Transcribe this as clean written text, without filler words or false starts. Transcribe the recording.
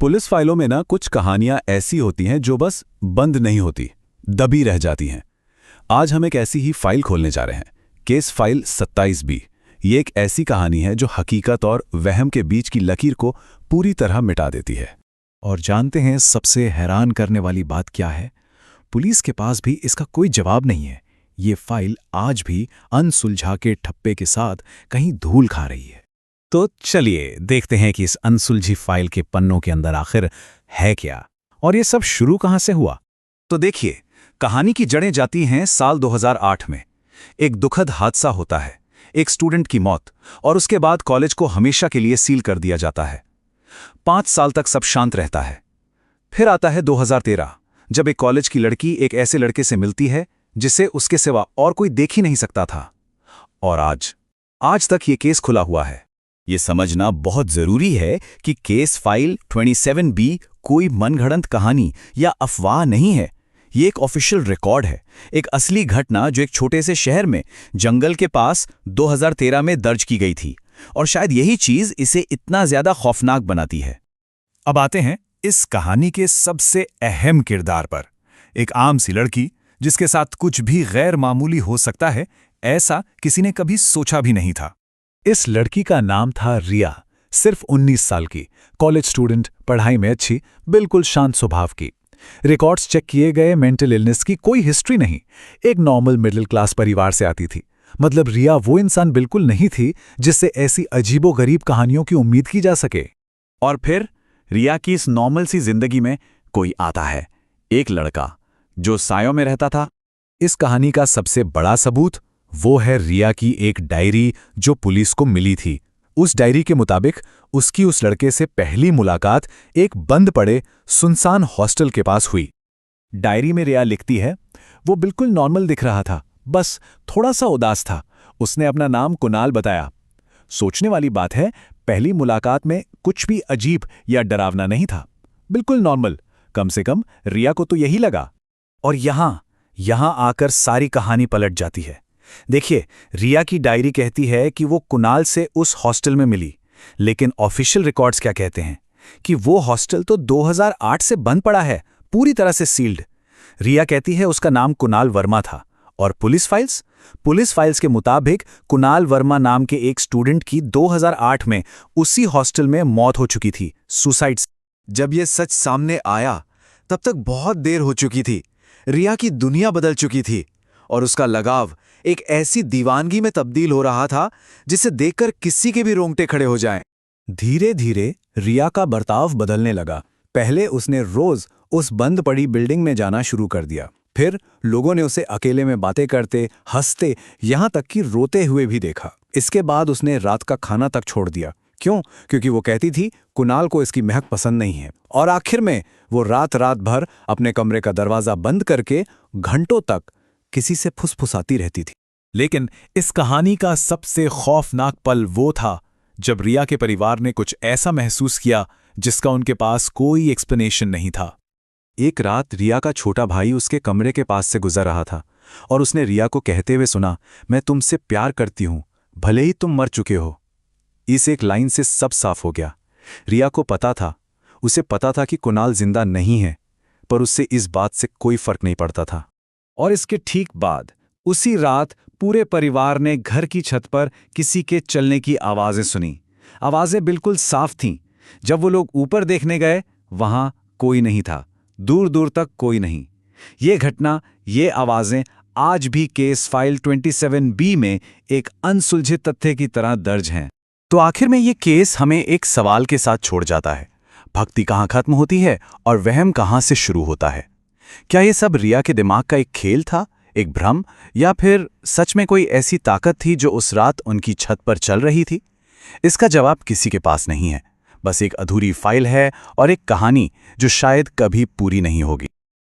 Police फाइलों में ना कुछ कहानियां ऐसी होती हैं जो बस बंद नहीं होती, दबी रह जाती हैं। आज हम एक ऐसी ही फाइल खोलने जा रहे हैं, केस फाइल 27B। ये एक ऐसी कहानी है जो हकीकत और वहम के बीच की लकीर को पूरी तरह मिटा देती है। और जानते हैं सबसे हैरान करने वाली बात क्या है? पुलिस के पास भी इसका कोई जवाब नहीं है। ये फाइल आज भी अनसुलझा के ठप्पे के साथ कहीं धूल खा रही है। तो चलिए देखते हैं कि इस अनसुलझी फाइल के पन्नों के अंदर आखिर है क्या, और ये सब शुरू कहां से हुआ। तो देखिए, कहानी की जड़ें जाती हैं साल 2008 में। एक दुखद हादसा होता है, एक स्टूडेंट की मौत, और उसके बाद कॉलेज को हमेशा के लिए सील कर दिया जाता है। 5 साल तक सब शांत रहता है। फिर आता है 2013, जब एक कॉलेज की लड़की एक ऐसे लड़के से मिलती है जिसे उसके सिवा और कोई देख ही नहीं सकता था। और आज तक ये केस खुला हुआ है। ये समझना बहुत जरूरी है कि केस फाइल 27B कोई मनगढ़ंत कहानी या अफवाह नहीं है। ये एक ऑफिशियल रिकॉर्ड है, एक असली घटना जो एक छोटे से शहर में जंगल के पास 2013 में दर्ज की गई थी। और शायद यही चीज इसे इतना ज्यादा खौफनाक बनाती है। अब आते हैं इस कहानी के सबसे अहम किरदार पर। एक आम सी लड़की जिसके साथ कुछ भी गैर मामूली हो सकता है, ऐसा किसी ने कभी सोचा भी नहीं था। इस लड़की का नाम था रिया। सिर्फ 19 साल की, कॉलेज स्टूडेंट, पढ़ाई में अच्छी, बिल्कुल शांत स्वभाव की। रिकॉर्ड्स चेक किए गए, मेंटल इलनेस की कोई हिस्ट्री नहीं। एक नॉर्मल मिडिल क्लास परिवार से आती थी। मतलब रिया वो इंसान बिल्कुल नहीं थी जिससे ऐसी अजीबोगरीब कहानियों की उम्मीद की जा सके। और फिर रिया की इस नॉर्मल सी जिंदगी में कोई आता है, एक लड़का जो सायों में रहता था। इस कहानी का सबसे बड़ा सबूत वो है रिया की एक डायरी जो पुलिस को मिली थी। उस डायरी के मुताबिक उसकी उस लड़के से पहली मुलाकात एक बंद पड़े सुनसान हॉस्टल के पास हुई। डायरी में रिया लिखती है, वो बिल्कुल नॉर्मल दिख रहा था, बस थोड़ा सा उदास था। उसने अपना नाम कुणाल बताया। सोचने वाली बात है, पहली मुलाकात में कुछ भी अजीब या डरावना नहीं था, बिल्कुल नॉर्मल। कम से कम रिया को तो यही लगा। और यहां आकर सारी कहानी पलट जाती है। देखिए, रिया की डायरी कहती है कि वो कुणाल से उस हॉस्टल में मिली, लेकिन ऑफिशियल रिकॉर्ड्स क्या कहते हैं कि वो हॉस्टल तो 2008 से बंद पड़ा है, पूरी तरह से सील्ड। रिया कहती है उसका नाम कुणाल वर्मा था। और पुलिस फाइल्स के मुताबिक कुणाल वर्मा नाम के एक स्टूडेंट की 2008 में उसी हॉस्टल में मौत हो चुकी थी, सुसाइड से। जब ये सच सामने आया तब तक बहुत देर हो चुकी थी। रिया की दुनिया बदल चुकी थी और उसका लगाव एक ऐसी दीवानगी में तब्दील हो रहा था जिसे देखकर किसी के भी रोंगटे खड़े हो जाएं। धीरे धीरे रिया का बर्ताव बदलने लगा। पहले उसने रोज उस बंद पड़ी बिल्डिंग में जाना शुरू कर दिया। फिर लोगों ने उसे अकेले में बातें करते, हंसते, यहां तक कि रोते हुए भी देखा। इसके बाद उसने रात का खाना तक छोड़ दिया। क्यों? क्योंकि वो कहती थी कुणाल को इसकी महक पसंद नहीं है। और आखिर में वो रात भर अपने कमरे का दरवाजा बंद करके घंटों तक किसी से फुसफुसाती रहती थी। लेकिन इस कहानी का सबसे खौफनाक पल वो था जब रिया के परिवार ने कुछ ऐसा महसूस किया जिसका उनके पास कोई एक्सप्लेनेशन नहीं था। एक रात रिया का छोटा भाई उसके कमरे के पास से गुजर रहा था और उसने रिया को कहते हुए सुना, मैं तुमसे प्यार करती हूं, भले ही तुम मर चुके हो। इस एक लाइन से सब साफ हो गया। रिया को उसे पता था कि कुणाल जिंदा नहीं है, पर उससे इस बात से कोई फर्क नहीं पड़ता था। और इसके ठीक बाद उसी रात पूरे परिवार ने घर की छत पर किसी के चलने की आवाजें सुनी। आवाजें बिल्कुल साफ थीं। जब वो लोग ऊपर देखने गए, वहां कोई नहीं था, दूर दूर तक कोई नहीं। ये घटना, ये आवाजें आज भी केस फाइल 27B में एक अनसुलझे तथ्य की तरह दर्ज हैं। तो आखिर में ये केस हमें एक सवाल के साथ छोड़ जाता है। भक्ति कहाँ खत्म होती है और वहम कहाँ से शुरू होता है? क्या ये सब रिया के दिमाग का एक खेल था, एक भ्रम, या फिर सच में कोई ऐसी ताकत थी जो उस रात उनकी छत पर चल रही थी? इसका जवाब किसी के पास नहीं है। बस एक अधूरी फाइल है और एक कहानी जो शायद कभी पूरी नहीं होगी।